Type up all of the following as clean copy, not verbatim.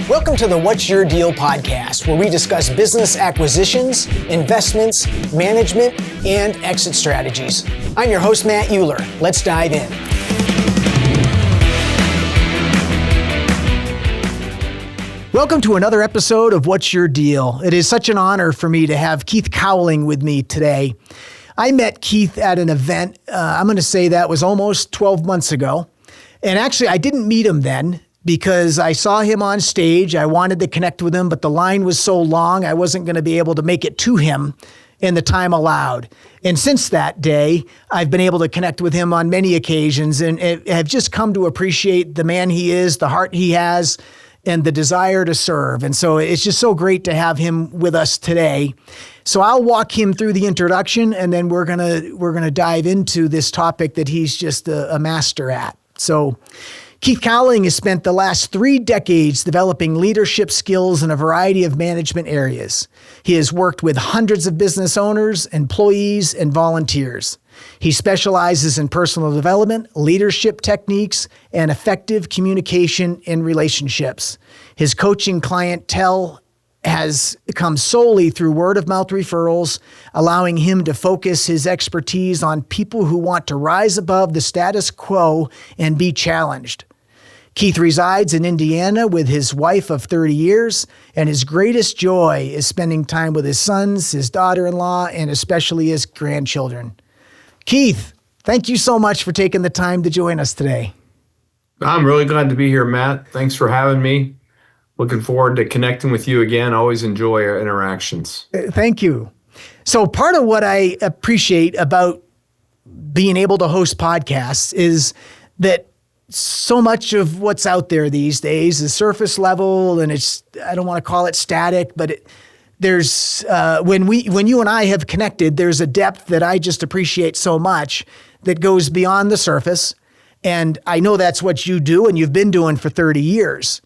Welcome to the What's Your Deal podcast, where we discuss business acquisitions, investments, management, and exit strategies. I'm your host, Matt Euler. Let's dive in. Welcome to another episode of What's Your Deal. It is such an honor for me to have Keith Cowling with me today. I met Keith at an event, I'm going to say that was almost 12 months ago. And actually, I didn't meet him then because I saw him on stage. I wanted to connect with him, but the line was so long, I wasn't going to be able to make it to him in the time allowed. And since that day, I've been able to connect with him on many occasions and have just come to appreciate the man he is, the heart he has, and the desire to serve. And so it's just so great to have him with us today. So I'll walk him through the introduction, and then we're gonna dive into this topic that he's just a master at. So Keith Cowling has spent the last 3 decades developing leadership skills in a variety of management areas. He has worked with hundreds of business owners, employees, and volunteers. He specializes in personal development, leadership techniques, and effective communication in relationships. His coaching clientele has come solely through word-of-mouth referrals, allowing him to focus his expertise on people who want to rise above the status quo and be challenged. Keith resides in Indiana with his wife of 30 years, and his greatest joy is spending time with his sons, his daughter-in-law, and especially his grandchildren. Keith, thank you so much for taking the time to join us today. I'm really glad to be here, Matt. Thanks for having me. Looking forward to connecting with you again. Always enjoy our interactions. Thank you. So part of what I appreciate about being able to host podcasts is that so much of what's out there these days is surface level, and I don't want to call it static, but there's when you and I have connected, there's a depth that I just appreciate so much that goes beyond the surface. And I know that's what you do and you've been doing for 30 years.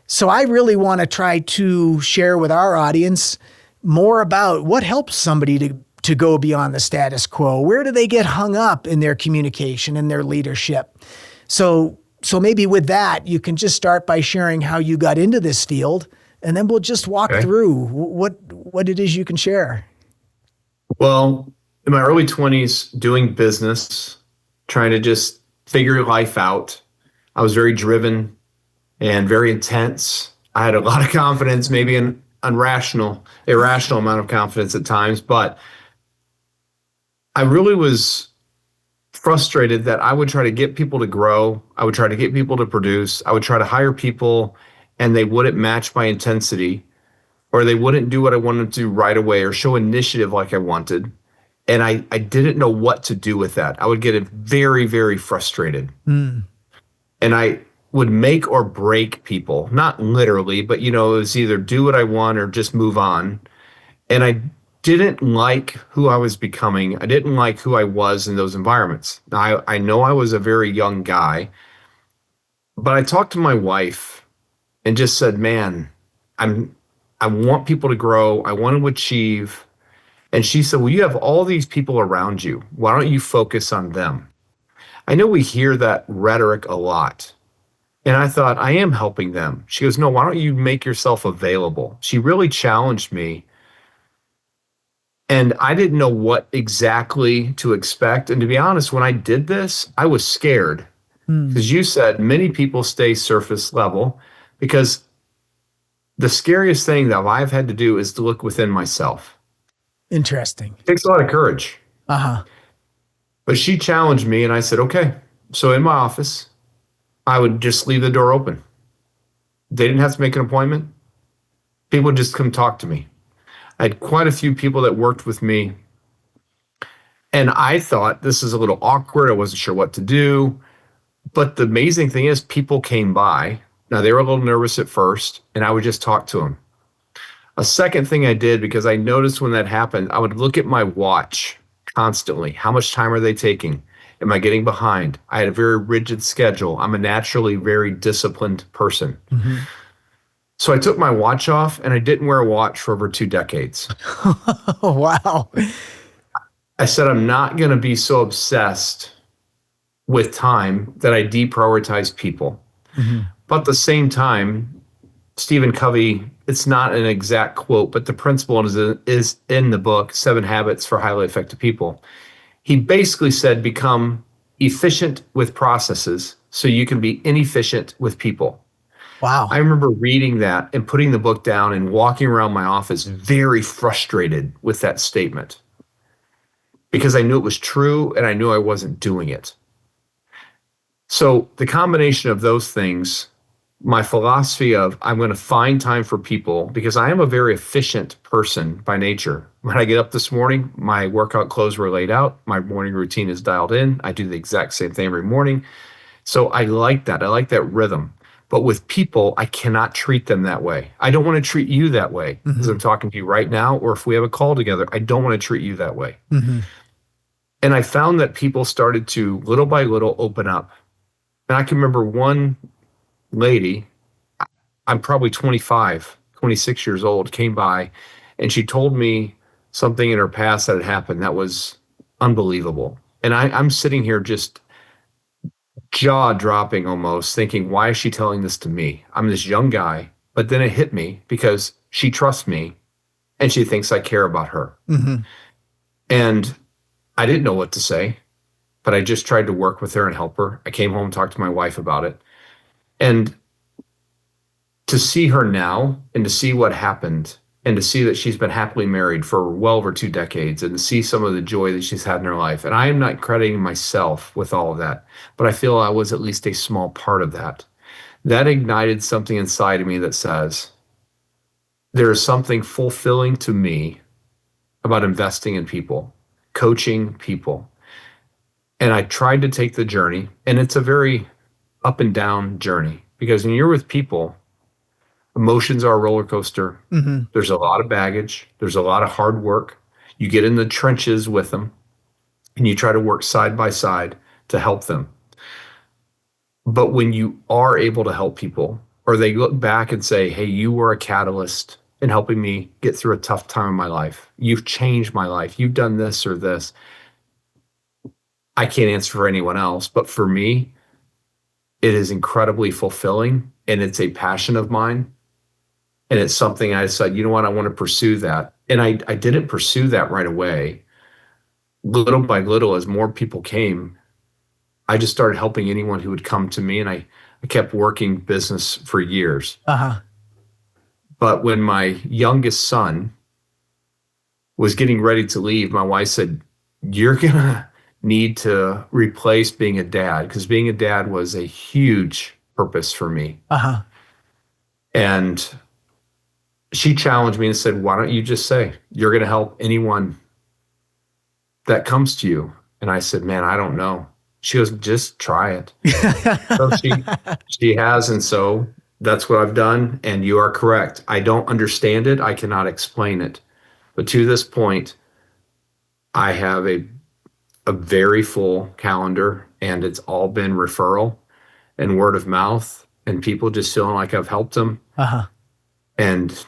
So I really want to try to share with our audience more about what helps somebody to go beyond the status quo. Where do they get hung up in their communication and their leadership? So maybe with that, you can just start by sharing how you got into this field, and then we'll just walk through what it is you can share. Well, in my early 20s, doing business, trying to just figure life out, I was very driven and very intense. I had a lot of confidence, maybe an irrational amount of confidence at times, but I really was frustrated that I would try to get people to grow. I would try to get people to produce. I would try to hire people and they wouldn't match my intensity, or they wouldn't do what I wanted them to do right away or show initiative like I wanted. And I didn't know what to do with that. I would get very, very frustrated. And I would make or break people, not literally, but it was either do what I want or just move on. And I didn't like who I was becoming. I didn't like who I was in those environments. Now, I know I was a very young guy, but I talked to my wife and just said, man, I want people to grow. I want to achieve. And she said, well, you have all these people around you. Why don't you focus on them? I know we hear that rhetoric a lot. And I thought, I am helping them. She goes, no, why don't you make yourself available? She really challenged me. And I didn't know what exactly to expect. And to be honest, when I did this, I was scared. Because you said many people stay surface level, because the scariest thing that I've had to do is to look within myself. Interesting. It takes a lot of courage. But she challenged me and I said, okay. So in my office, I would just leave the door open. They didn't have to make an appointment. People would just come talk to me. I had quite a few people that worked with me. And I thought this is a little awkward. I wasn't sure what to do. But the amazing thing is people came by. Now, they were a little nervous at first, and I would just talk to them. A second thing I did, because I noticed when that happened, I would look at my watch constantly. How much time are they taking? Am I getting behind? I had a very rigid schedule. I'm a naturally very disciplined person. So I took my watch off, and I didn't wear a watch for over 2 decades. Wow. I said, I'm not going to be so obsessed with time that I deprioritize people. But at the same time, Stephen Covey, it's not an exact quote, but the principle is in the book, Seven Habits for Highly Effective People. He basically said, become efficient with processes so you can be inefficient with people. Wow. I remember reading that and putting the book down and walking around my office very frustrated with that statement because I knew it was true and I knew I wasn't doing it. So the combination of those things, my philosophy of I'm going to find time for people because I am a very efficient person by nature. When I get up this morning, my workout clothes were laid out. My morning routine is dialed in. I do the exact same thing every morning. So I like that. I like that rhythm. But with people, I cannot treat them that way. I don't want to treat you that way as I'm talking to you right now, or if we have a call together, I don't want to treat you that way. And I found that people started to little by little open up. And I can remember one lady, I'm probably 25, 26 years old, came by and she told me something in her past that had happened that was unbelievable. And I'm sitting here just jaw dropping almost, thinking, why is she telling this to me? I'm this young guy. But then it hit me because she trusts me and she thinks I care about her. And I didn't know what to say, but I just tried to work with her and help her. I came home and talked to my wife about it. And to see her now and to see what happened and to see that she's been happily married for well over 2 decades and to see some of the joy that she's had in her life. And I am not crediting myself with all of that, but I feel I was at least a small part of that. That ignited something inside of me that says, there is something fulfilling to me about investing in people, coaching people. And I tried to take the journey, and it's a very up and down journey because when you're with people, emotions are a roller coaster. There's a lot of baggage. There's a lot of hard work. You get in the trenches with them and you try to work side by side to help them. But when you are able to help people, or they look back and say, hey, you were a catalyst in helping me get through a tough time in my life. You've changed my life. You've done this or this. I can't answer for anyone else, but for me, it is incredibly fulfilling and it's a passion of mine. And it's something I said, you know what, I want to pursue that. And I didn't pursue that right away. Little by little, as more people came, I just started helping anyone who would come to me. And I kept working business for years. But when my youngest son was getting ready to leave, my wife said, you're going to need to replace being a dad, because being a dad was a huge purpose for me. And she challenged me and said, why don't you just say you're going to help anyone that comes to you? And I said, man, I don't know. She goes, just try it. So she has. And so that's what I've done. And you are correct. I don't understand it. I cannot explain it. But to this point, I have a very full calendar, and it's all been referral and word of mouth and people just feeling like I've helped them. And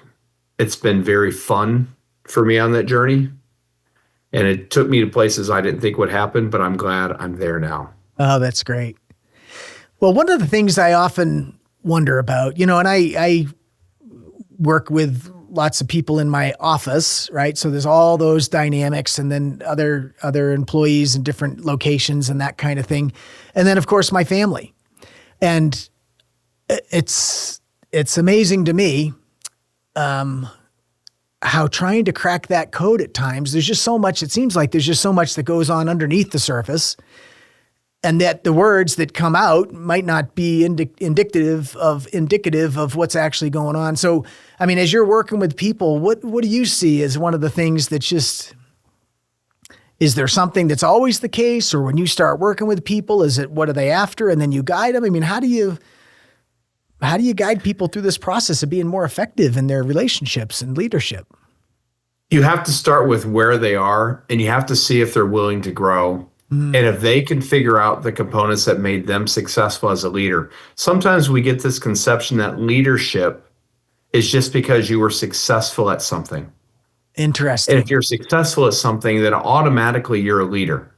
it's been very fun for me on that journey. And it took me to places I didn't think would happen, but I'm glad I'm there now. Oh, that's great. Well, one of the things I often wonder about, and I work with lots of people in my office, right? So there's all those dynamics and then other employees in different locations and that kind of thing. And then of course my family. And it's amazing to me how trying to crack that code at times, there's just so much, it seems like there's just so much that goes on underneath the surface, and that the words that come out might not be indicative of what's actually going on. So, I mean, as you're working with people, what do you see as one of the things that just, is there something that's always the case? Or when you start working with people, is it, what are they after? And then you guide them? I mean, how do you guide people through this process of being more effective in their relationships and leadership? You have to start with where they are, and you have to see if they're willing to grow. And if they can figure out the components that made them successful as a leader. Sometimes we get this conception that leadership is just because you were successful at something. Interesting. And if you're successful at something, then automatically you're a leader.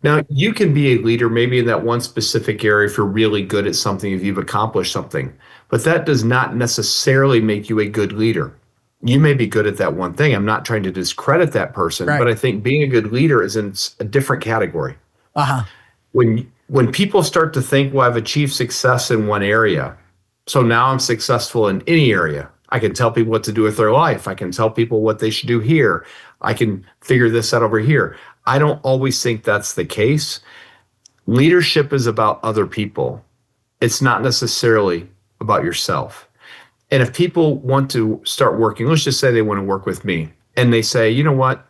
Now, you can be a leader maybe in that one specific area if you're really good at something, if you've accomplished something. But that does not necessarily make you a good leader. You may be good at that one thing. I'm not trying to discredit that person, Right. but I think being a good leader is in a different category. Uh-huh. When people start to think, well, I've achieved success in one area, so now I'm successful in any area. I can tell people what to do with their life. I can tell people what they should do here. I can figure this out over here. I don't always think that's the case. Leadership is about other people. It's not necessarily about yourself. And if people want to start working, let's just say they want to work with me and they say, you know what?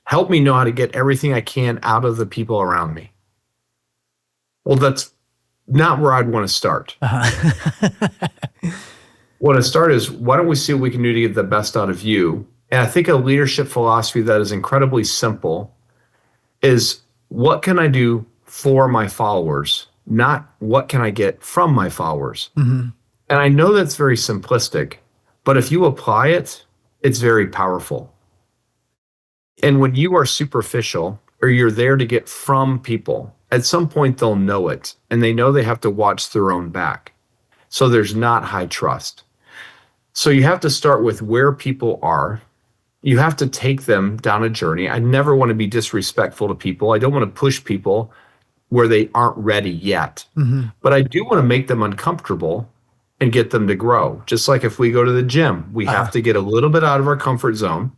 Help me know how to get everything I can out of the people around me. Well, that's not where I'd want to start. What I start is, why don't we see what we can do to get the best out of you? And I think a leadership philosophy that is incredibly simple is, what can I do for my followers, not what can I get from my followers? Mm-hmm. And I know that's very simplistic, but if you apply it, it's very powerful. And when you are superficial or you're there to get from people, at some point they'll know it and they know they have to watch their own back. So there's not high trust. So you have to start with where people are. You have to take them down a journey. I never want to be disrespectful to people. I don't want to push people where they aren't ready yet. Mm-hmm. But I do want to make them uncomfortable and get them to grow. Just like if we go to the gym, we have to get a little bit out of our comfort zone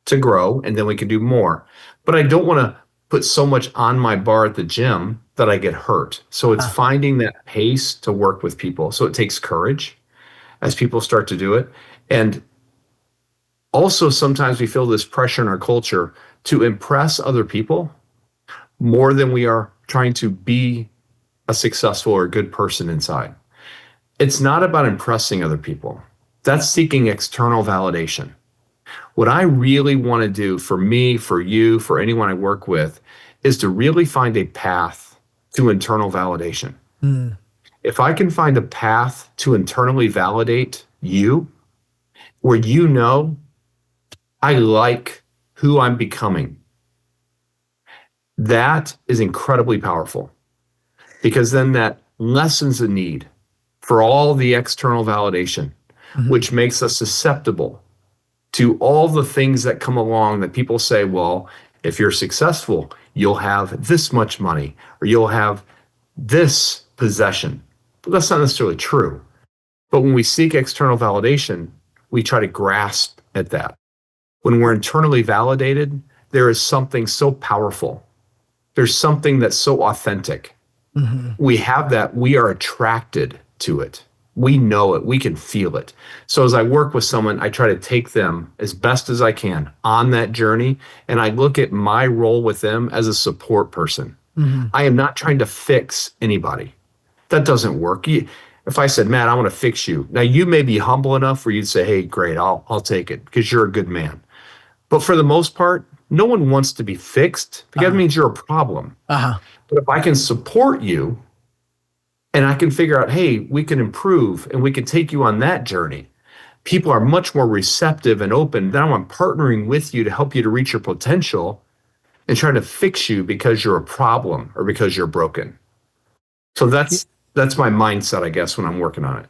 to grow, and then we can do more. But I don't want to put so much on my bar at the gym that I get hurt. So it's finding that pace to work with people. So it takes courage as people start to do it. And also sometimes we feel this pressure in our culture to impress other people more than we are trying to be a successful or a good person inside. It's not about impressing other people. That's seeking external validation. What I really want to do for me, for you, for anyone I work with, is to really find a path to internal validation. Mm. If I can find a path to internally validate you, where you know I like who I'm becoming, that is incredibly powerful, because then that lessens the need for all the external validation, which makes us susceptible to all the things that come along that people say, well, if you're successful, you'll have this much money or you'll have this possession. But that's not necessarily true. But when we seek external validation, we try to grasp at that. When we're internally validated, there is something so powerful. There's something that's so authentic. Mm-hmm. We have that. We are attracted to it. We know it. We can feel it. So as I work with someone, I try to take them as best as I can on that journey. And I look at my role with them as a support person. Mm-hmm. I am not trying to fix anybody. That doesn't work. If I said, Matt, I want to fix you. Now you may be humble enough where you'd say, hey, great, I'll take it because you're a good man. But for the most part, no one wants to be fixed because that means you're a problem. But if I can support you, and I can figure out, hey, we can improve and we can take you on that journey, people are much more receptive and open. Now I'm partnering with you to help you to reach your potential and trying to fix you because you're a problem or because you're broken. So that's my mindset, I guess, when I'm working on it.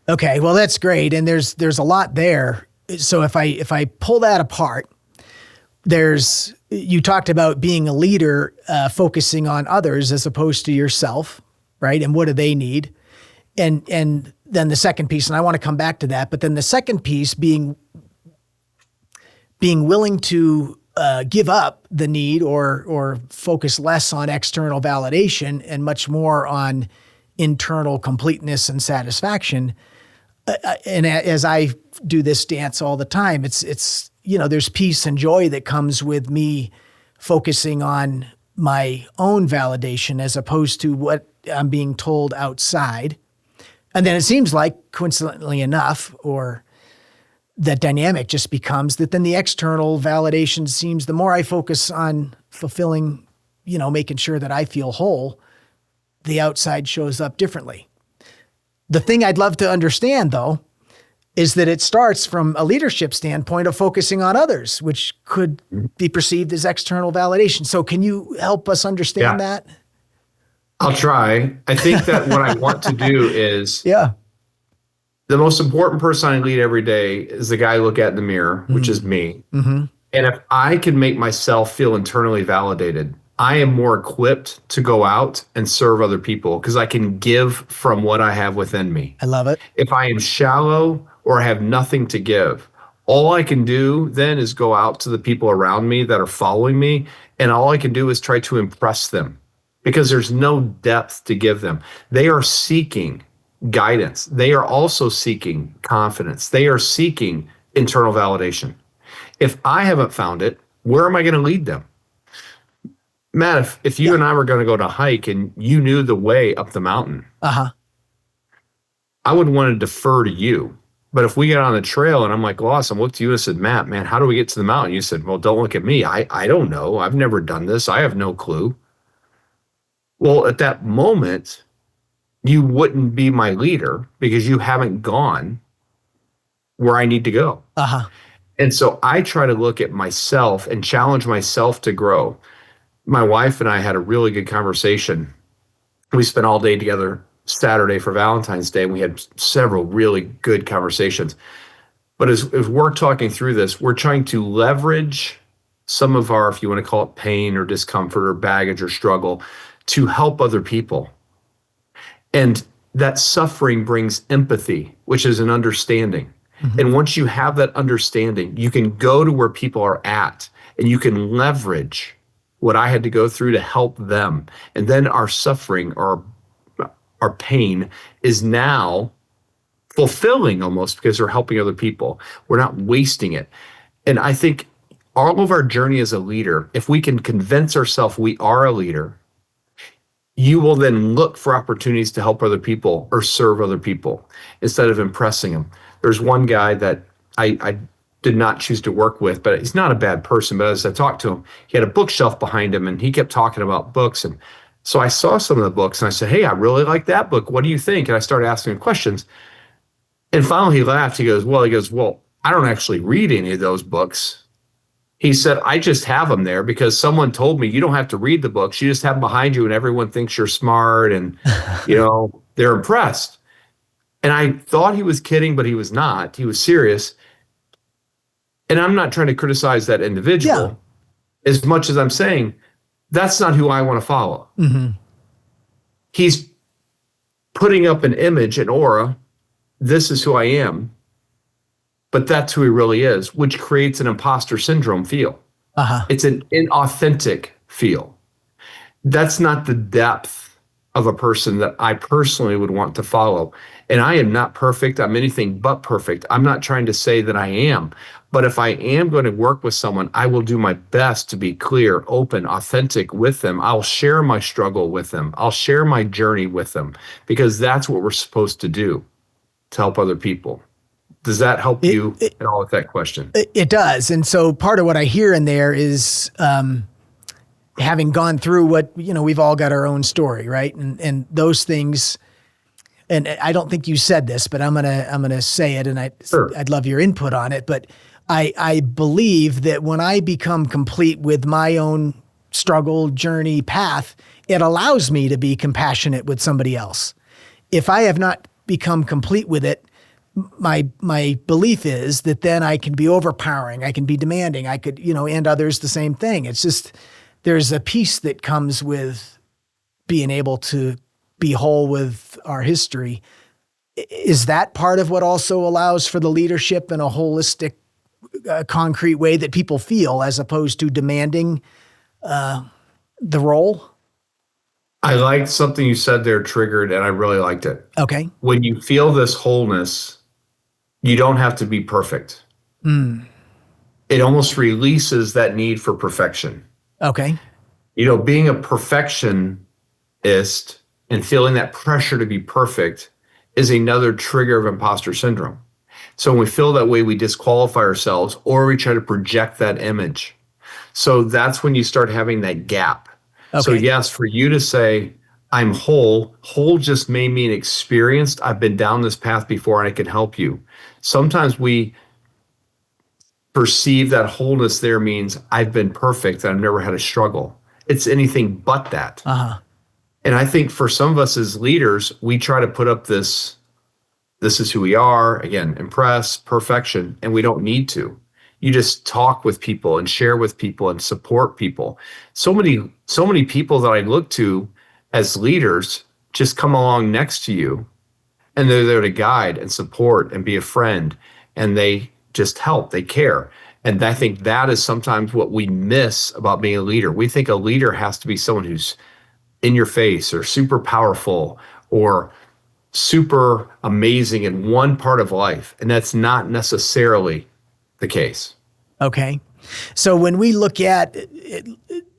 Okay, well, that's great. And there's a lot there. So if I pull that apart, you talked about being a leader, focusing on others as opposed to yourself. Right? And what do they need? And then the second piece, and I want to come back to that, but then the second piece being willing to give up the need or focus less on external validation and much more on internal completeness and satisfaction. And as I do this dance all the time, it's there's peace and joy that comes with me focusing on my own validation as opposed to what I'm being told outside. And then it seems like, coincidentally enough, or that dynamic just becomes that then the external validation seems, the more I focus on fulfilling, making sure that I feel whole, the outside shows up differently. The thing I'd love to understand, though, is that it starts from a leadership standpoint of focusing on others, which could be perceived as external validation. So can you help us understand that? I'll try. I think that what I want to do is The most important person I lead every day is the guy I look at in the mirror, which is me. Mm-hmm. And if I can make myself feel internally validated, I am more equipped to go out and serve other people because I can give from what I have within me. I love it. If I am shallow or have nothing to give, all I can do then is go out to the people around me that are following me, and all I can do is try to impress them because there's no depth to give them. They are seeking guidance. They are also seeking confidence. They are seeking internal validation. If I haven't found it, where am I going to lead them? Matt, if you and I were going to go to hike and you knew the way up the mountain, I would want to defer to you. But if we get on the trail and I'm like lost, I looked to you and said, Matt, man, how do we get to the mountain? You said, well, don't look at me. I don't know. I've never done this. I have no clue. Well, at that moment, you wouldn't be my leader because you haven't gone where I need to go. And so I try to look at myself and challenge myself to grow. My wife and I had a really good conversation. We spent all day together Saturday for Valentine's Day, and we had several really good conversations. But as we're talking through this, we're trying to leverage some of our, if you want to call it pain or discomfort or baggage or struggle, to help other people. And that suffering brings empathy, which is an understanding. And once you have that understanding, you can go to where people are at and you can leverage what I had to go through to help them. And then our suffering or our pain is now fulfilling almost because we're helping other people. We're not wasting it. And I think all of our journey as a leader, if we can convince ourselves we are a leader, you will then look for opportunities to help other people or serve other people instead of impressing them. There's one guy that I did not choose to work with, but he's not a bad person. But as I talked to him, he had a bookshelf behind him and he kept talking about books. And so I saw some of the books and I said, hey, I really like that book. What do you think? And I started asking him questions. And finally he laughed. He goes, well, I don't actually read any of those books. He said, I just have them there because someone told me you don't have to read the books. You just have them behind you and everyone thinks you're smart and, they're impressed. And I thought he was kidding, but he was not. He was serious. And I'm not trying to criticize that individual as much as I'm saying that's not who I want to follow. He's putting up an image, an aura. This is who I am. But that's who he really is, which creates an imposter syndrome feel. It's an inauthentic feel. That's not the depth of a person that I personally would want to follow. And I am not perfect. I'm anything but perfect. I'm not trying to say that I am. But if I am going to work with someone, I will do my best to be clear, open, authentic with them. I'll share my struggle with them. I'll share my journey with them because that's what we're supposed to do to help other people. Does that help you at all with that question? It does. And so part of what I hear in there is having gone through what, we've all got our own story, right? And those things, and I don't think you said this, but I'm gonna say it, and I'd love your input on it. But I believe that when I become complete with my own struggle, journey, path, it allows me to be compassionate with somebody else. If I have not become complete with it, my belief is that then I can be overpowering, I can be demanding, I could, and others the same thing. It's just, there's a piece that comes with being able to be whole with our history. Is that part of what also allows for the leadership in a holistic, concrete way that people feel as opposed to demanding the role? I liked something you said there, triggered, and I really liked it. Okay. When you feel this wholeness, you don't have to be perfect. It almost releases that need for perfection. Okay. Being a perfectionist and feeling that pressure to be perfect is another trigger of imposter syndrome. So when we feel that way, we disqualify ourselves or we try to project that image. So that's when you start having that gap. Okay. So yes, for you to say, I'm whole just may mean experienced. I've been down this path before and I can help you. Sometimes we perceive that wholeness there means I've been perfect and I've never had a struggle. It's anything but that. And I think for some of us as leaders, we try to put up this this is who we are. Again, impress, perfection, and we don't need to. You just talk with people and share with people and support people. So many people that I look to as leaders just come along next to you, and they're there to guide and support and be a friend, and they just help, they care. And I think that is sometimes what we miss about being a leader. We think a leader has to be someone who's in your face or super powerful or super amazing in one part of life. And that's not necessarily the case. Okay. So when we look at it,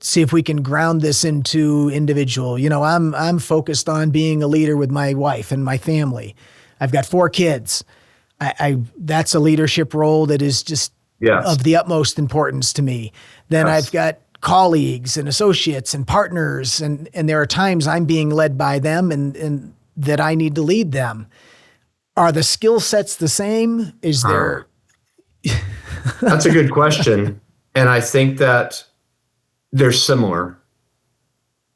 see if we can ground this into individual, I'm focused on being a leader with my wife and my family. I've got 4 kids. That's a leadership role that is just of the utmost importance to me. Then I've got colleagues and associates and partners, and there are times I'm being led by them and that I need to lead them. Are the skill sets the same? Is there? That's a good question. And I think that they're similar,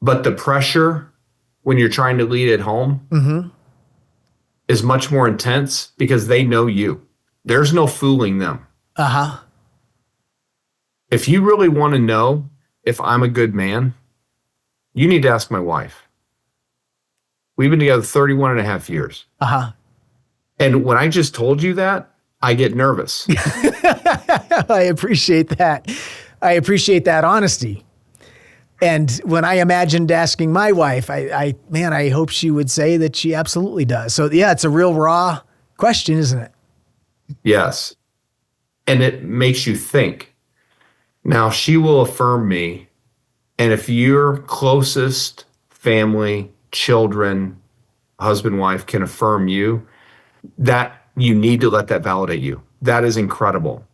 but the pressure when you're trying to lead at home is much more intense because they know you. There's no fooling them. If you really want to know if I'm a good man, you need to ask my wife. We've been together 31 and a half years. And when I just told you that, I get nervous. I appreciate that. I appreciate that honesty. And when I imagined asking my wife, I hope she would say that she absolutely does. So yeah, it's a real raw question, isn't it? Yes. And it makes you think. Now, she will affirm me. And if your closest family, children, husband, wife can affirm you, that you need to let that validate you. That is incredible.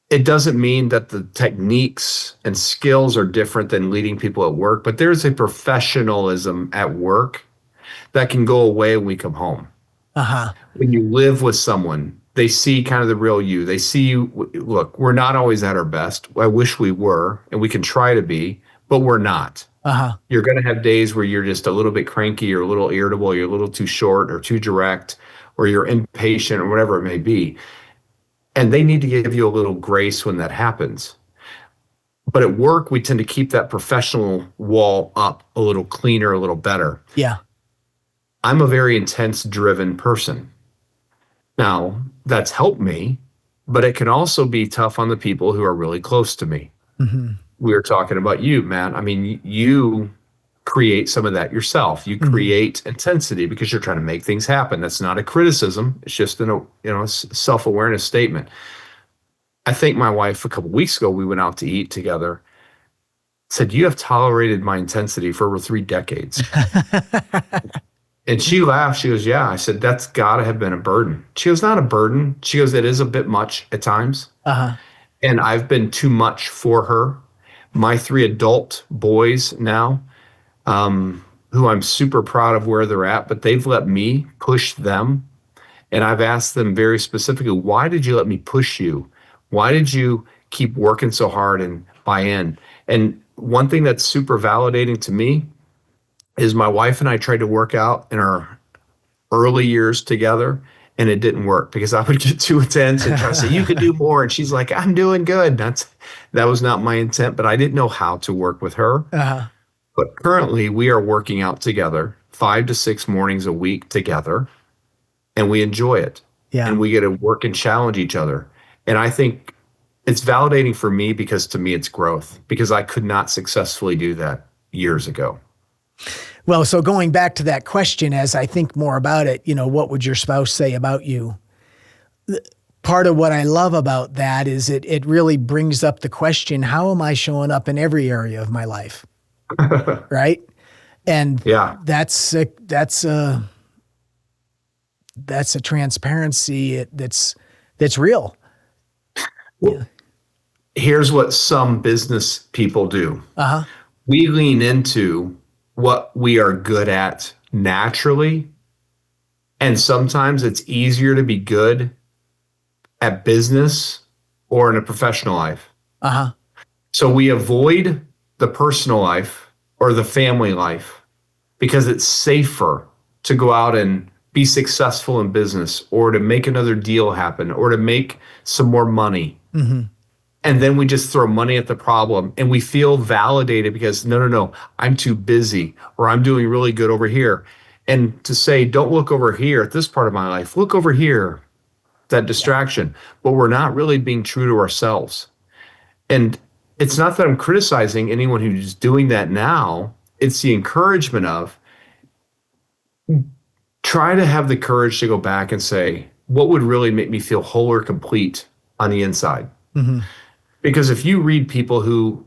It doesn't mean that the techniques and skills are different than leading people at work, but there's a professionalism at work that can go away when we come home. When you live with someone, they see kind of the real you. They see you. Look, we're not always at our best. I wish we were, and we can try to be, but we're not. You're going to have days where you're just a little bit cranky or a little irritable, you're a little too short or too direct, or you're impatient or whatever it may be. And they need to give you a little grace when that happens. But at work, we tend to keep that professional wall up a little cleaner, a little better. Yeah. I'm a very intense, driven person. Now, that's helped me, but it can also be tough on the people who are really close to me. We were talking about you, Matt. I mean, you create some of that yourself. You create intensity because you're trying to make things happen. That's not a criticism. It's just a self-awareness statement. I think my wife a couple of weeks ago, we went out to eat together, said, "You have tolerated my intensity for over 3 decades." And she laughed. She goes, "Yeah." I said, "That's got to have been a burden." She goes, "Not a burden." She goes, "It is a bit much at times." And I've been too much for her. My 3 adult boys now, who I'm super proud of where they're at, but they've let me push them. And I've asked them very specifically, why did you let me push you? Why did you keep working so hard and buy in? And one thing that's super validating to me is my wife and I tried to work out in our early years together, and it didn't work because I would get too intense and try to say, "You could do more." And she's like, "I'm doing good." That was not my intent, but I didn't know how to work with her. But currently we are working out together 5 to 6 mornings a week together, and we enjoy it. And we get to work and challenge each other. And I think it's validating for me because to me it's growth, because I could not successfully do that years ago. Well, so going back to that question, as I think more about it, what would your spouse say about you? Part of what I love about that is it really brings up the question, how am I showing up in every area of my life? Right? And that's a transparency that's real. Well, here's what some business people do. We lean into what we are good at naturally. And sometimes it's easier to be good at business or in a professional life. So we avoid the personal life or the family life because it's safer to go out and be successful in business or to make another deal happen or to make some more money. And then we just throw money at the problem and we feel validated because no, I'm too busy or I'm doing really good over here. And to say, don't look over here at this part of my life, look over here, that distraction. But we're not really being true to ourselves. And it's not that I'm criticizing anyone who's doing that now. It's the encouragement of try to have the courage to go back and say, what would really make me feel whole or complete on the inside? Because if you read people who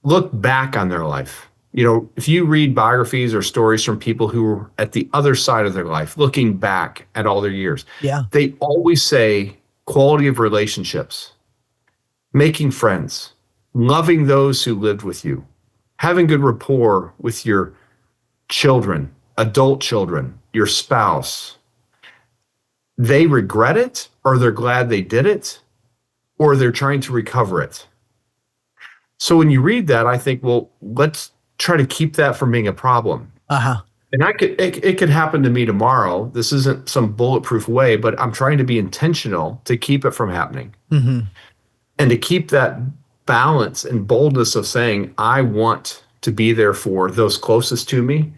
look back on their life, if you read biographies or stories from people who were at the other side of their life, looking back at all their years, they always say quality of relationships, making friends, loving those who lived with you, having good rapport with your children, adult children, your spouse. They regret it, or they're glad they did it, or they're trying to recover it. So when you read that, I think, well, let's try to keep that from being a problem. And it could happen to me tomorrow. This isn't some bulletproof way, but I'm trying to be intentional to keep it from happening. And to keep that balance and boldness of saying, I want to be there for those closest to me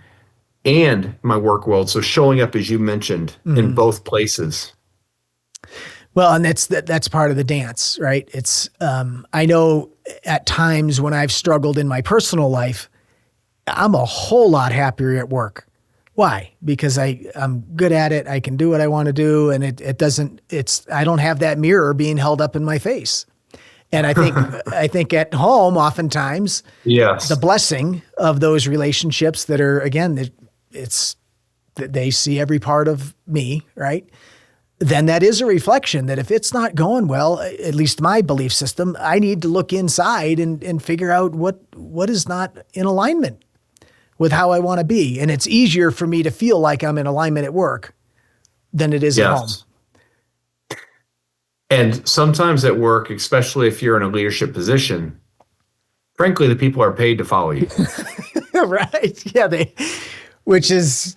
and my work world. So showing up, as you mentioned, in both places. Well, and that's part of the dance, right? It's I know at times when I've struggled in my personal life, I'm a whole lot happier at work. Why? Because I'm good at it. I can do what I want to do, and I don't have that mirror being held up in my face. And I think at home, oftentimes, the blessing of those relationships that are, again, they see every part of me, right? Then that is a reflection that if it's not going well, at least my belief system, I need to look inside and figure out what is not in alignment with how I want to be. And it's easier for me to feel like I'm in alignment at work than it is at home. And sometimes at work, especially if you're in a leadership position, frankly, the people are paid to follow you. Right. Yeah. Which is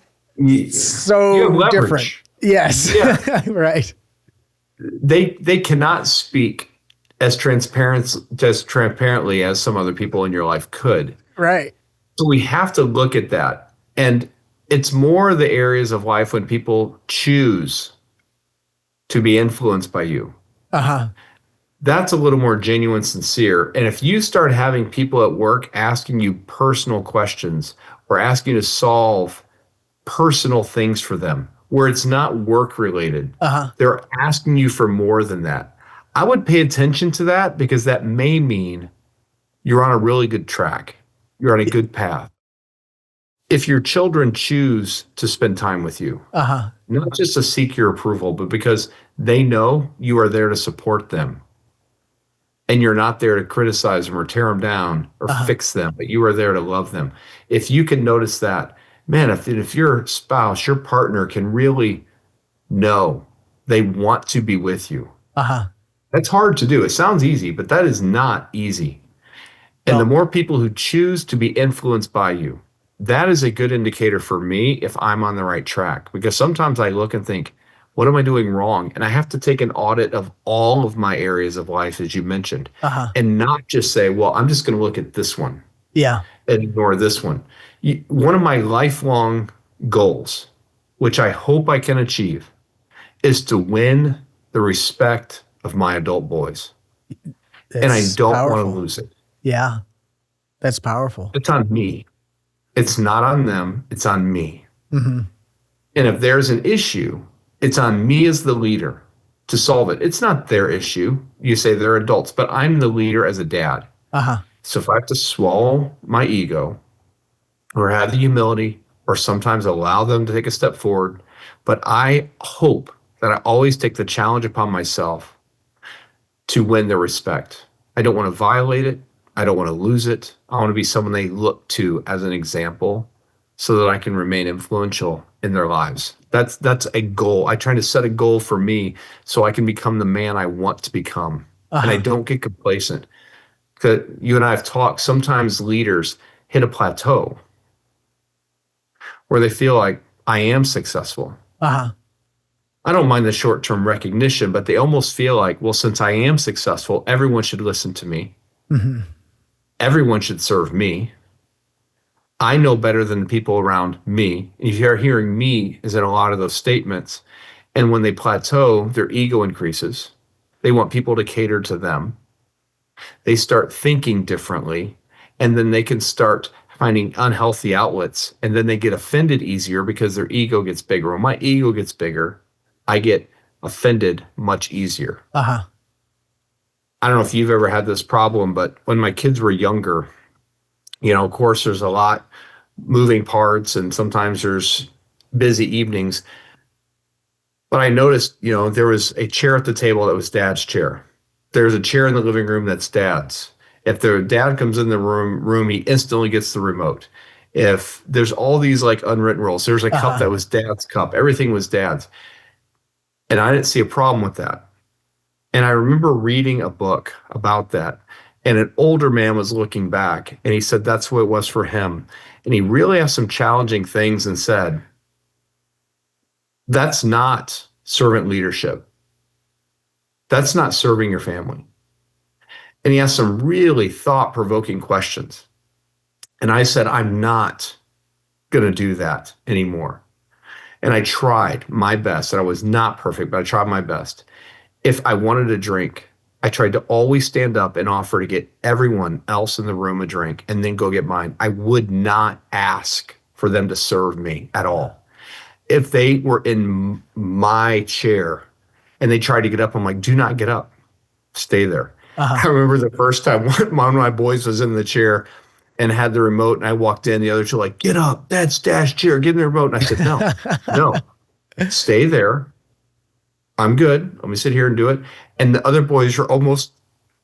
so different. Yes. Yeah. Right. They cannot speak as transparently as some other people in your life could. Right. So we have to look at that. And it's more the areas of life when people choose to be influenced by you. That's a little more genuine, sincere. And if you start having people at work asking you personal questions or asking you to solve personal things for them, where it's not work related, they're asking you for more than that. I would pay attention to that because that may mean you're on a really good track. You're on a good path. If your children choose to spend time with you, not just to seek your approval, but because they know you are there to support them and you're not there to criticize them or tear them down or fix them, but you are there to love them. If you can notice that, man, if your spouse, your partner can really know they want to be with you, that's hard to do. It sounds easy, but that is not easy. And the more people who choose to be influenced by you, that is a good indicator for me if I'm on the right track. Because sometimes I look and think, what am I doing wrong? And I have to take an audit of all of my areas of life, as you mentioned, and not just say, well, I'm just going to look at this one and ignore this one. One of my lifelong goals, which I hope I can achieve, is to win the respect of my adult boys. And I don't want to lose it. Yeah, that's powerful. It's on me. It's not on them. It's on me. And if there's an issue, it's on me as the leader to solve it. It's not their issue. You say they're adults, but I'm the leader as a dad. So if I have to swallow my ego or have the humility or sometimes allow them to take a step forward, but I hope that I always take the challenge upon myself to win their respect. I don't want to violate it. I don't want to lose it. I want to be someone they look to as an example so that I can remain influential in their lives. That's a goal. I try to set a goal for me so I can become the man I want to become. And I don't get complacent. Because you and I have talked, sometimes leaders hit a plateau where they feel like I am successful. Uh-huh. I don't mind the short-term recognition, but they almost feel like, well, since I am successful, everyone should listen to me. Hmm. Everyone should serve me. I know better than the people around me. If you're hearing me is in a lot of those statements. And when they plateau, their ego increases. They want people to cater to them. They start thinking differently, and then they can start finding unhealthy outlets, and then they get offended easier because their ego gets bigger. When my ego gets bigger, I get offended much easier. Uh-huh. I don't know if you've ever had this problem, but when my kids were younger, of course, there's a lot moving parts, and sometimes there's busy evenings. But I noticed, there was a chair at the table that was dad's chair. There's a chair in the living room that's dad's. If the dad comes in the room, he instantly gets the remote. If there's all these like unwritten rules, there's a cup Uh-huh. that was dad's cup. Everything was dad's. And I didn't see a problem with that. And I remember reading a book about that. And an older man was looking back and he said that's what it was for him. And he really asked some challenging things and said, that's not servant leadership. That's not serving your family. And he asked some really thought-provoking questions. And I said, I'm not going to do that anymore. And I tried my best. And I was not perfect, but I tried my best. If I wanted a drink, I tried to always stand up and offer to get everyone else in the room a drink and then go get mine. I would not ask for them to serve me at all. If they were in my chair and they tried to get up, I'm like, do not get up. Stay there. Uh-huh. I remember the first time one of my boys was in the chair and had the remote, and I walked in. The other two were like, get up, that's Dad's chair, give me the remote. And I said, no, stay there. I'm good. Let me sit here and do it. And the other boys were almost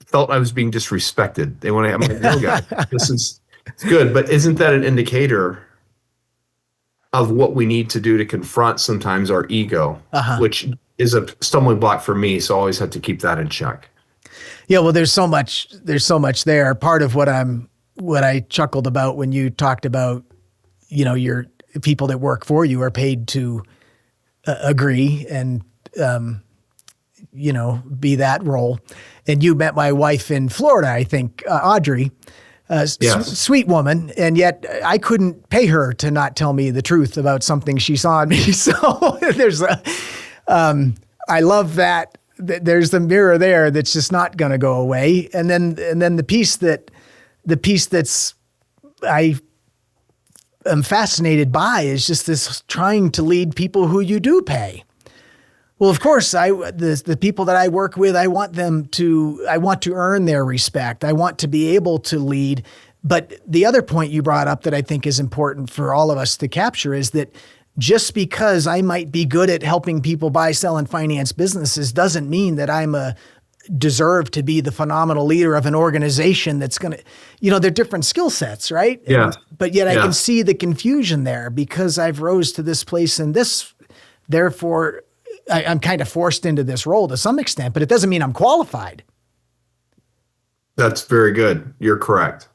felt I was being disrespected. They want to have my no guy. It's good. But isn't that an indicator of what we need to do to confront sometimes our ego, which is a stumbling block for me. So I always have to keep that in check. Yeah, well, there's so much there. Part of what I chuckled about when you talked about, your people that work for you are paid to agree and, be that role. And you met my wife in Florida, I think, Audrey, Yes. sweet woman. And yet I couldn't pay her to not tell me the truth about something she saw in me. So I love that. There's the mirror there that's just not going to go away. And then the piece that's I am fascinated by is just this trying to lead people who you do pay. Well, of course, the people that I work with, I want to earn their respect. I want to be able to lead. But the other point you brought up that I think is important for all of us to capture is that just because I might be good at helping people buy, sell, and finance businesses doesn't mean that deserve to be the phenomenal leader of an organization that's going to, they're different skill sets, right? Yeah. But yet I can see the confusion there because I've rose to this place and this, therefore I'm kind of forced into this role to some extent, but it doesn't mean I'm qualified. That's very good. You're correct.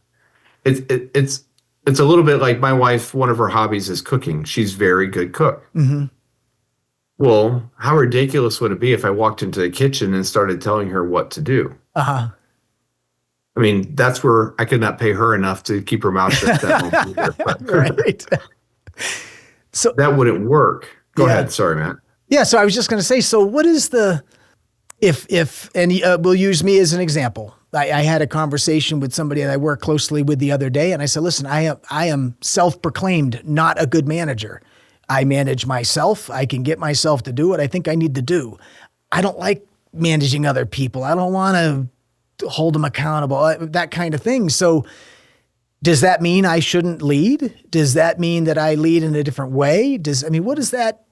It's a little bit like my wife, one of her hobbies is cooking. She's a very good cook. Mm-hmm. Well, how ridiculous would it be if I walked into the kitchen and started telling her what to do? Uh-huh. I mean, that's where I could not pay her enough to keep her mouth shut. Right. So that wouldn't work. Go ahead. Sorry, Matt. Yeah. So I was just going to say, so what is we'll use me as an example. I had a conversation with somebody that I work closely with the other day, and I said, listen, I am self-proclaimed not a good manager. I manage myself. I can get myself to do what I think I need to do. I don't like managing other people. I don't want to hold them accountable, that kind of thing. So does that mean I shouldn't lead? Does that mean that I lead in a different way? What is that?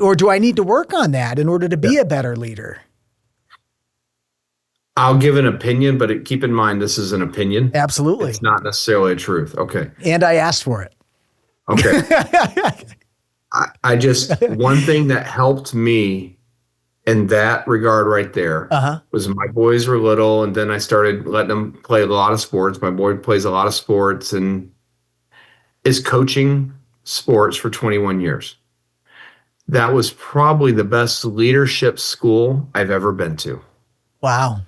Or do I need to work on that in order to be a better leader? I'll give an opinion, but keep in mind, this is an opinion. Absolutely. It's not necessarily a truth. Okay. And I asked for it. Okay. I just, one thing that helped me in that regard right there was my boys were little, and then I started letting them play a lot of sports. My boy plays a lot of sports and is coaching sports for 21 years. That was probably the best leadership school I've ever been to, Wow.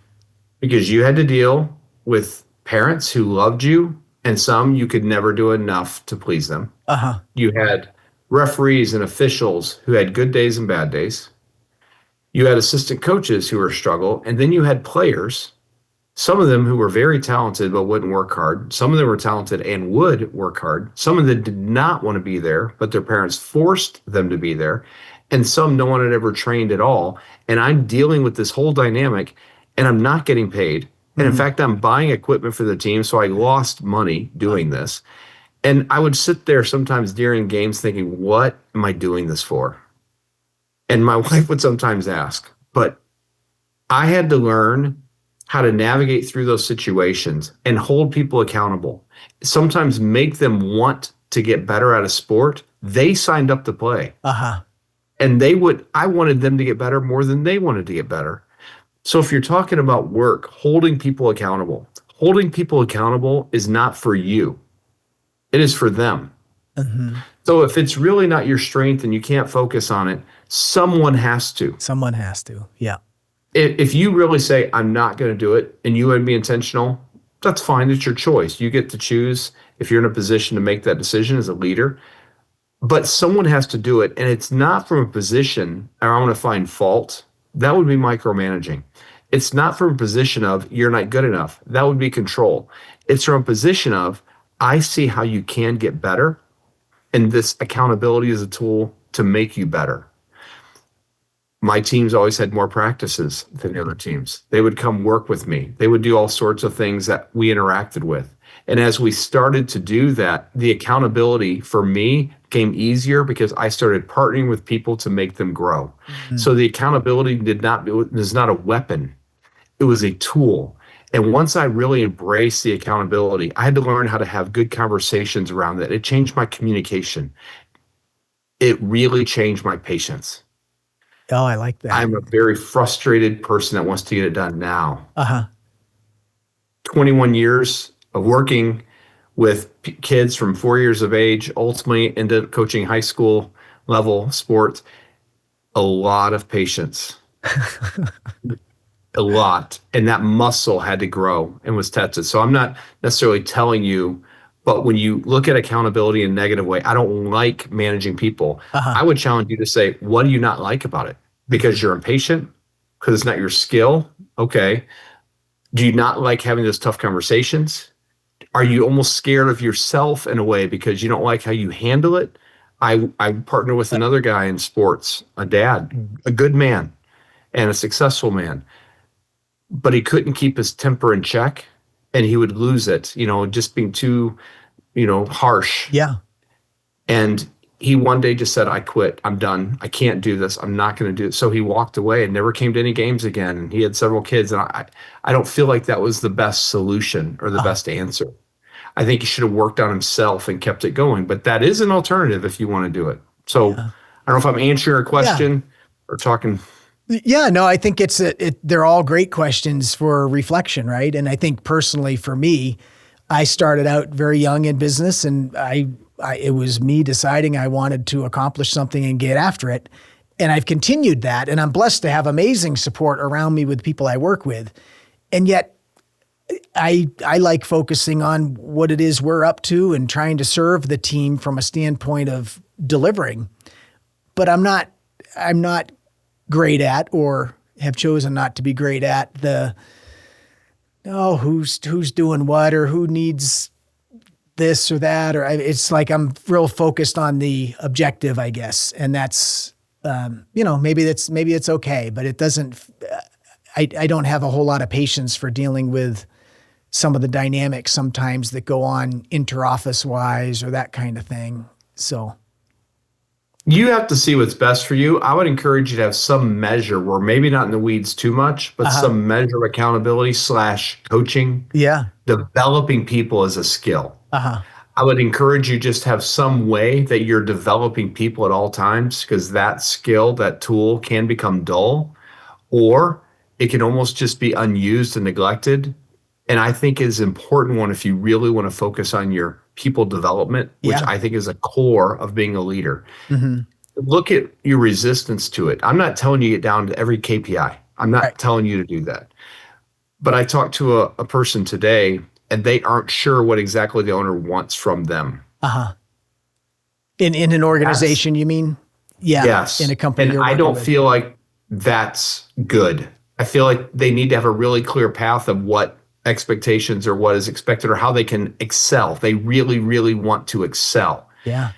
because you had to deal with parents who loved you and some you could never do enough to please them. Uh-huh. You had referees and officials who had good days and bad days. You had assistant coaches who were a struggle, and then you had players, some of them who were very talented but wouldn't work hard. Some of them were talented and would work hard. Some of them did not want to be there, but their parents forced them to be there. And some no one had ever trained at all. And I'm dealing with this whole dynamic and I'm not getting paid. And in fact, I'm buying equipment for the team. So I lost money doing this. And I would sit there sometimes during games thinking, what am I doing this for? And my wife would sometimes ask, but I had to learn how to navigate through those situations and hold people accountable. Sometimes make them want to get better at a sport they signed up to play. Uh-huh. And I wanted them to get better more than they wanted to get better. So if you're talking about work, holding people accountable is not for you. It is for them. Mm-hmm. So if it's really not your strength and you can't focus on it, someone has to. Someone has to. Yeah. If you really say, I'm not going to do it, and you want to be intentional, that's fine. It's your choice. You get to choose if you're in a position to make that decision as a leader. But someone has to do it. And it's not from a position, or I want to find fault. That would be micromanaging. It's not from a position of, you're not good enough. That would be control. It's from a position of, I see how you can get better. And this accountability is a tool to make you better. My teams always had more practices than the other teams. They would come work with me. They would do all sorts of things that we interacted with. And as we started to do that, the accountability for me came easier because I started partnering with people to make them grow. Mm-hmm. So the accountability is not a weapon. It was a tool. And once I really embraced the accountability, I had to learn how to have good conversations around that. It changed my communication. It really changed my patience. Oh, I like that. I'm a very frustrated person that wants to get it done now. Uh-huh. 21 years of working with kids from 4 years of age, ultimately ended up coaching high school level sports. A lot of patience. A lot. And that muscle had to grow and was tested. So I'm not necessarily telling you, but when you look at accountability in a negative way, I don't like managing people. Uh-huh. I would challenge you to say, what do you not like about it? Because you're impatient? Because it's not your skill? Okay. Do you not like having those tough conversations? Are you almost scared of yourself in a way because you don't like how you handle it? I partner with another guy in sports, a dad, a good man and a successful man, but he couldn't keep his temper in check and he would lose it, just being too, harsh. Yeah. And he one day just said, I quit. I'm done. I can't do this. I'm not going to do it. So he walked away and never came to any games again. And he had several kids. And I don't feel like that was the best solution or the best answer. I think he should have worked on himself and kept it going. But that is an alternative if you want to do it. So I don't know if I'm answering your question or talking. Yeah, no, I think they're all great questions for reflection, right? And I think personally for me, I started out very young in business and it was me deciding I wanted to accomplish something and get after it. And I've continued that. And I'm blessed to have amazing support around me with people I work with. And yet I like focusing on what it is we're up to and trying to serve the team from a standpoint of delivering. But I'm not great at, or have chosen not to be great at, who's doing what or who needs this or that, or it's like I'm real focused on the objective, I guess. And that's, maybe it's okay, but it doesn't, I don't have a whole lot of patience for dealing with some of the dynamics sometimes that go on inter-office wise or that kind of thing. So you have to see what's best for you. I would encourage you to have some measure where maybe not in the weeds too much, but some measure of accountability / coaching. Yeah. Developing people as a skill. I would encourage you just have some way that you're developing people at all times, because that skill, that tool can become dull, or it can almost just be unused and neglected. And I think is an important one if you really want to focus on your people development, which I think is a core of being a leader. Mm-hmm. look at your resistance to it. I'm not telling you to get down to every KPI. I'm not Right. telling you to do that. But I talked to a person today, and they aren't sure what exactly the owner wants from them. Uh-huh. In an organization, you mean? Yeah. In Yes. a company And you're I working don't with. feel like that's good. I feel like they need to have a really clear path of what expectations or what is expected or how they can excel. They really, really want to excel. Yeah.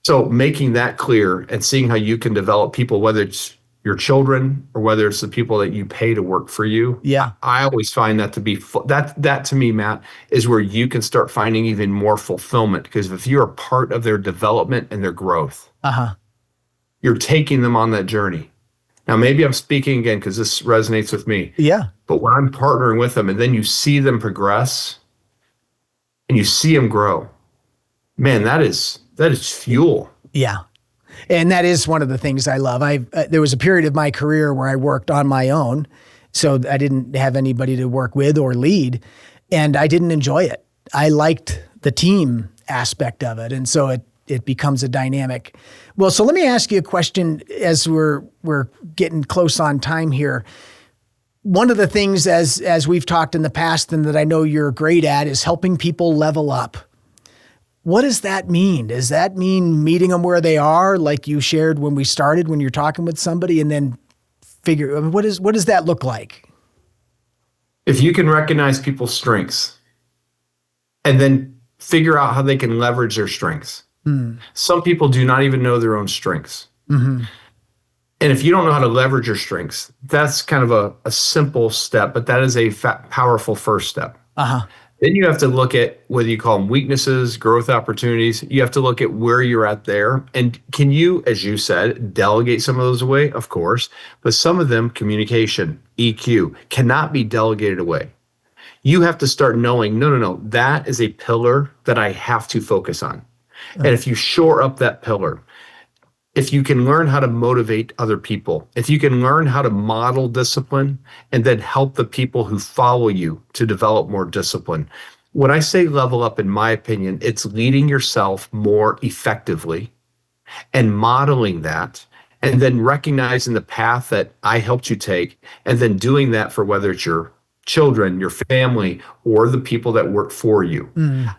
So making that clear and seeing how you can develop people, whether it's your children or whether it's the people that you pay to work for you, Yeah. I always find that to be that to me, Matt, is where you can start finding even more fulfillment because if you're a part of their development and their growth, Uh-huh. you're taking them on that journey. Now, maybe I'm speaking again because this resonates with me, Yeah. but when I'm partnering with them and then you see them progress and you see them grow, man, that is fuel. Yeah. And that is one of the things I love. There was a period of my career where I worked on my own, so I didn't have anybody to work with or lead, and I didn't enjoy it. I liked the team aspect of it, and so it becomes a dynamic. Well, so let me ask you a question as we're getting close on time here. One of the things as we've talked in the past and that I know you're great at is helping people level up. What does that mean? Does that mean meeting them where they are, like you shared when we started, when you're talking with somebody, and then what does that look like? If you can recognize people's strengths and then figure out how they can leverage their strengths. Some people do not even know their own strengths. Mm-hmm. And if you don't know how to leverage your strengths, that's kind of a simple step, but that is a powerful first step. Uh-huh. Then you have to look at whether you call them weaknesses, growth opportunities. You have to look at where you're at there. And can you, as you said, delegate some of those away? Of course. But some of them, communication, EQ, cannot be delegated away. You have to start knowing, no, that is a pillar that I have to focus on. And if you shore up that pillar, if you can learn how to motivate other people, if you can learn how to model discipline and then help the people who follow you to develop more discipline. When I say level up, in my opinion, it's leading yourself more effectively and modeling that and then recognizing the path that I helped you take and then doing that for whether it's your children, your family, or the people that work for you.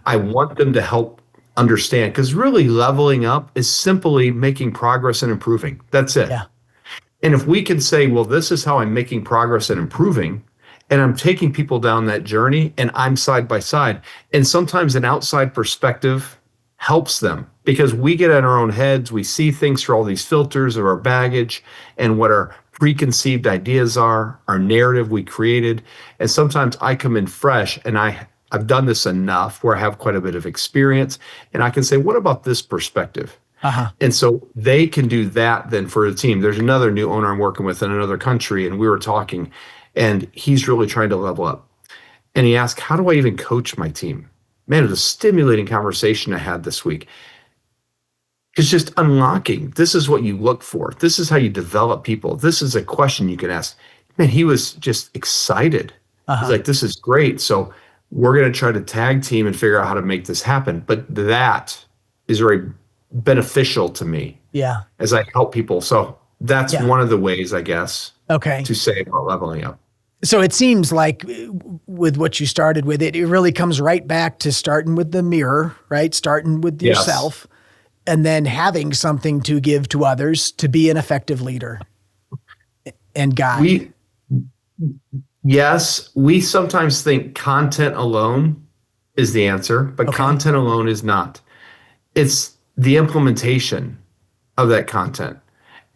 I want them to help understand because really leveling up is simply making progress and improving. That's it. Yeah. And if we can say, well, this is how I'm making progress and improving, and I'm taking people down that journey and I'm side by side. And sometimes an outside perspective helps them because we get in our own heads. We see things through all these filters of our baggage and what our preconceived ideas are, our narrative we created. And sometimes I come in fresh and I've done this enough where I have quite a bit of experience and I can say, what about this perspective? Uh-huh. And so they can do that then for a team. There's another new owner I'm working with in another country, and we were talking, and he's really trying to level up. And he asked, how do I even coach my team? Man, it was a stimulating conversation I had this week. It's just unlocking. This is what you look for. This is how you develop people. This is a question you can ask. Man, he was just excited. He's like, this is great. So we're going to try to tag team and figure out how to make this happen. But that is very beneficial to me Yeah. as I help people. So that's Yeah. one of the ways, I guess, Okay. to say about leveling up. So it seems like with what you started with, it really comes right back to starting with the mirror, right? Starting with Yes. yourself and then having something to give to others to be an effective leader and guide. We sometimes think content alone is the answer, but Okay. content alone is not. It's the implementation of that content.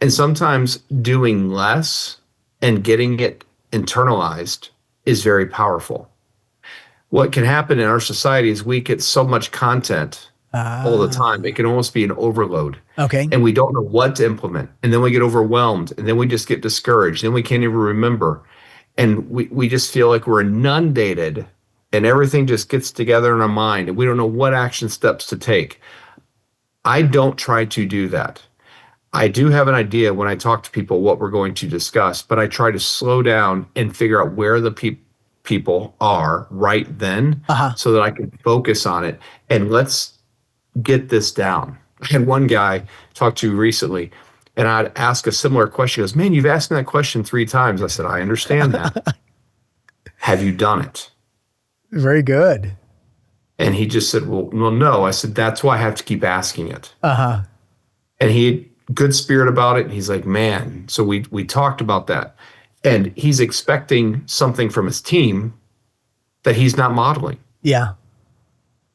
And sometimes doing less and getting it internalized is very powerful. What can happen in our society is we get so much content all the time. It can almost be an overload. Okay. And we don't know what to implement. And then we get overwhelmed. And then we just get discouraged. Then we can't even remember. And we just feel like we're inundated and everything just gets together in our mind. And we don't know what action steps to take. I don't try to do that. I do have an idea when I talk to people what we're going to discuss, but I try to slow down and figure out where the people are right then so that I can focus on it. And let's get this down. I had one guy talk to recently. And I'd ask a similar question. He goes, man, you've asked me that question 3 times. I said, I understand that. Have you done it? Very good. And he just said, well, no. I said, that's why I have to keep asking it. Uh-huh. And he had good spirit about it. He's like, man. So we talked about that. And he's expecting something from his team that he's not modeling. Yeah.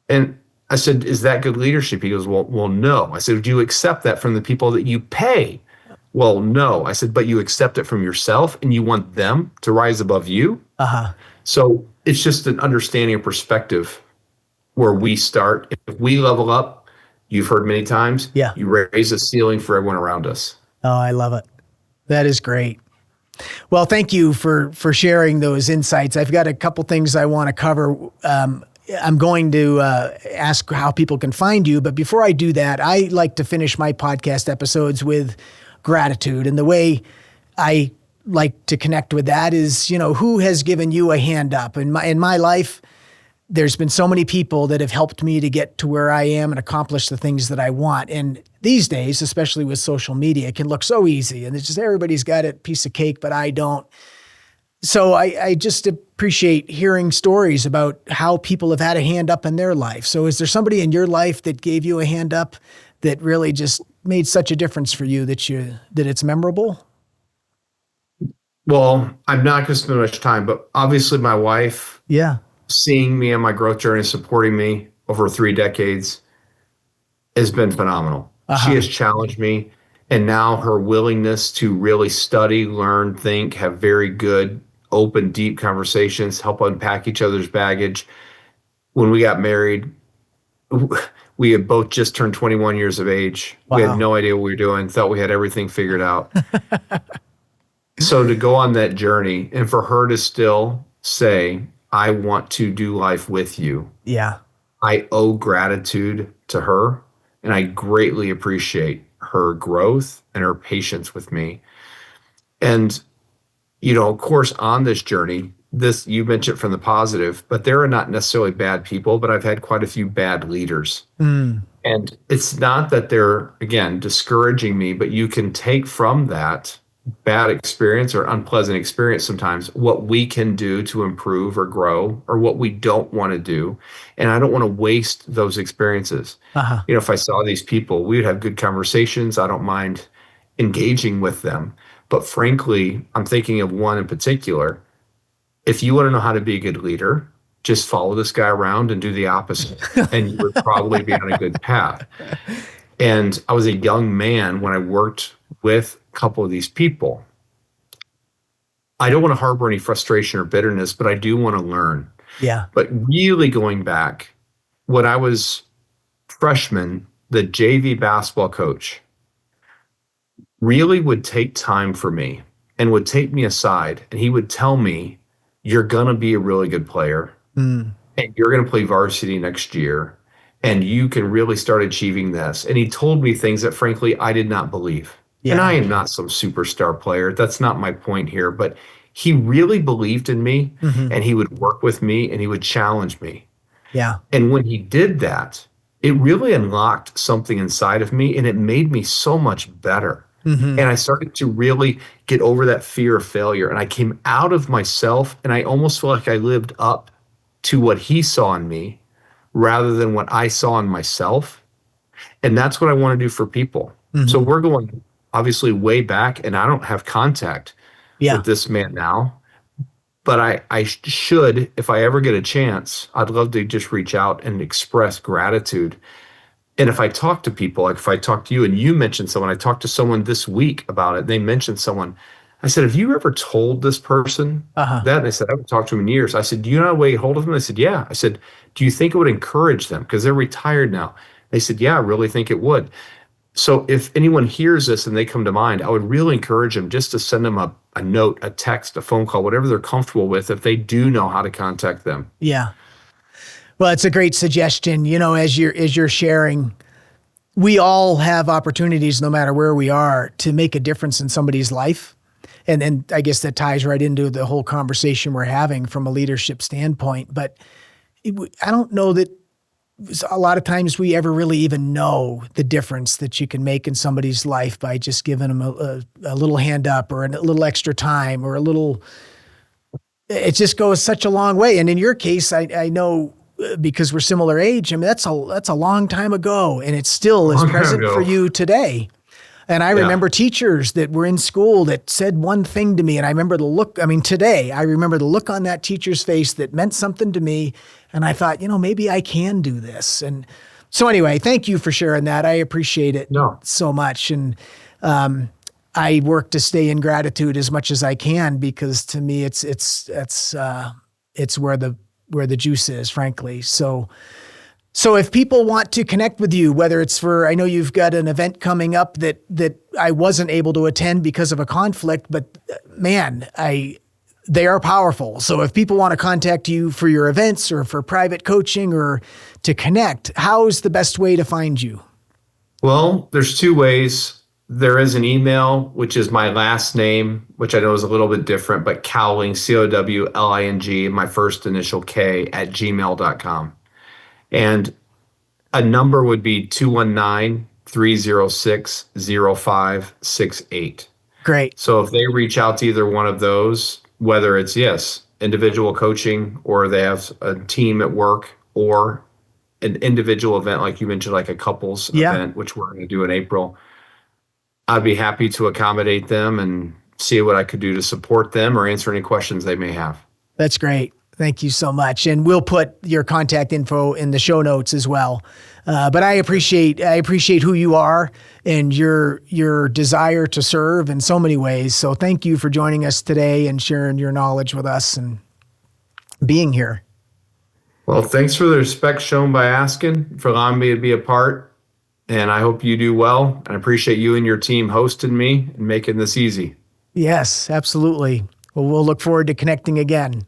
And I said, is that good leadership? He goes, well, no. I said, do you accept that from the people that you pay? Well, no. I said, but you accept it from yourself and you want them to rise above you? Uh-huh. So it's just an understanding of perspective where we start. If we level up, you've heard many times, yeah, you raise the ceiling for everyone around us. Oh, I love it. That is great. Well, thank you for sharing those insights. I've got a couple things I want to cover. I'm going to ask how people can find you. But before I do that, I like to finish my podcast episodes with gratitude. And the way I like to connect with that is, who has given you a hand up? In my life, there's been so many people that have helped me to get to where I am and accomplish the things that I want. And these days, especially with social media, it can look so easy. And it's just everybody's got a piece of cake, but I don't. So I just appreciate hearing stories about how people have had a hand up in their life. So is there somebody in your life that gave you a hand up that really just made such a difference for you that it's memorable? Well, I'm not going to spend much time, but obviously my wife, seeing me on my growth journey, supporting me over 3 decades has been phenomenal. She has challenged me. And now her willingness to really study, learn, think, have very good, open, deep conversations, help unpack each other's baggage. When we got married, we had both just turned 21 years of age. Wow. We had no idea what we were doing, thought we had everything figured out. So to go on that journey and for her to still say, I want to do life with you. Yeah. I owe gratitude to her, and I greatly appreciate her growth and her patience with me. And, of course, on this journey, you mentioned from the positive, but there are not necessarily bad people, but I've had quite a few bad leaders. And it's not that they're, again, discouraging me, but you can take from that bad experience or unpleasant experience sometimes what we can do to improve or grow or what we don't want to do. And I don't want to waste those experiences. If I saw these people, we would have good conversations. I don't mind engaging with them. But frankly, I'm thinking of one in particular. If you want to know how to be a good leader, just follow this guy around and do the opposite. And you would probably be on a good path. And I was a young man when I worked with a couple of these people. I don't want to harbor any frustration or bitterness, but I do want to learn. Yeah. But really going back, when I was freshman, the JV basketball coach really would take time for me and would take me aside and he would tell me, you're going to be a really good player and you're going to play varsity next year and you can really start achieving this. And he told me things that frankly, I did not believe. Yeah. And I am not some superstar player. That's not my point here, but he really believed in me and he would work with me and he would challenge me. Yeah. And when he did that, it really unlocked something inside of me and it made me so much better. And I started to really get over that fear of failure. And I came out of myself and I almost felt like I lived up to what he saw in me rather than what I saw in myself. And that's what I want to do for people. So we're going obviously way back and I don't have contact with this man now. But I should, if I ever get a chance, I'd love to just reach out and express gratitude. And if I talk to people, like if I talk to you and you mentioned someone, I talked to someone this week about it. They mentioned someone. I said, have you ever told this person that? And they said, I haven't talked to him in years. I said, do you know how to get hold of them? They said, yeah. I said, do you think it would encourage them? Because they're retired now. They said, yeah, I really think it would. So if anyone hears this and they come to mind, I would really encourage them just to send them a note, a text, a phone call, whatever they're comfortable with, if they do know how to contact them. Yeah. Well, it's a great suggestion. As you're sharing, we all have opportunities, no matter where we are, to make a difference in somebody's life. And I guess that ties right into the whole conversation we're having from a leadership standpoint. But I don't know that a lot of times we ever really even know the difference that you can make in somebody's life by just giving them a little hand up or a little extra time or it just goes such a long way. And in your case, I know because we're similar age, I mean, that's a long time ago, and it still is present for you today. And I remember teachers that were in school that said one thing to me, and I remember the look, today, I remember the look on that teacher's face that meant something to me. And I thought, maybe I can do this. And so anyway, thank you for sharing that. I appreciate it so much. And I work to stay in gratitude as much as I can, because to me, it's where the juice is, frankly. So if people want to connect with you, whether it's I know you've got an event coming up that I wasn't able to attend because of a conflict, but man, they are powerful. So if people want to contact you for your events or for private coaching or to connect, how's the best way to find you? Well, there's two ways. There is an email, which is my last name, which I know is a little bit different, but Cowling, Cowling, my first initial K @gmail.com. And a number would be 219-306-0568. Great. So if they reach out to either one of those, whether it's, individual coaching, or they have a team at work, or an individual event, like you mentioned, like a couples event, which we're going to do in April, I'd be happy to accommodate them and see what I could do to support them or answer any questions they may have. That's great. Thank you so much. And we'll put your contact info in the show notes as well. But I appreciate who you are and your desire to serve in so many ways. So thank you for joining us today and sharing your knowledge with us and being here. Well, thanks for the respect shown by asking, for allowing me to be a part. And I hope you do well. I appreciate you and your team hosting me and making this easy. Yes, absolutely. Well, we'll look forward to connecting again.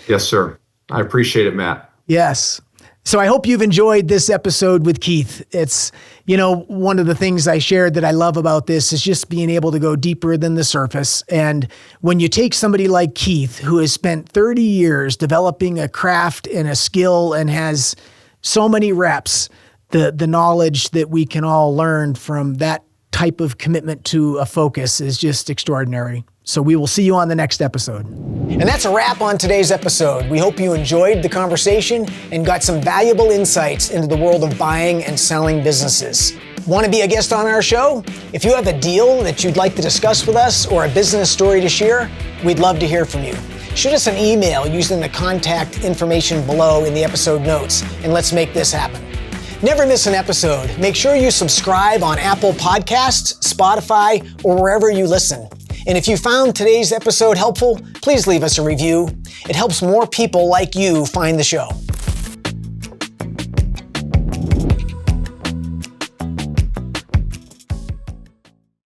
Yes, sir. I appreciate it, Matt. Yes. So I hope you've enjoyed this episode with Keith. It's, one of the things I shared that I love about this is just being able to go deeper than the surface. And when you take somebody like Keith, who has spent 30 years developing a craft and a skill and has so many reps, the knowledge that we can all learn from that type of commitment to a focus is just extraordinary. So we will see you on the next episode. And that's a wrap on today's episode. We hope you enjoyed the conversation and got some valuable insights into the world of buying and selling businesses. Want to be a guest on our show? If you have a deal that you'd like to discuss with us or a business story to share, we'd love to hear from you. Shoot us an email using the contact information below in the episode notes, and let's make this happen. Never miss an episode. Make sure you subscribe on Apple Podcasts, Spotify, or wherever you listen. And if you found today's episode helpful, please leave us a review. It helps more people like you find the show.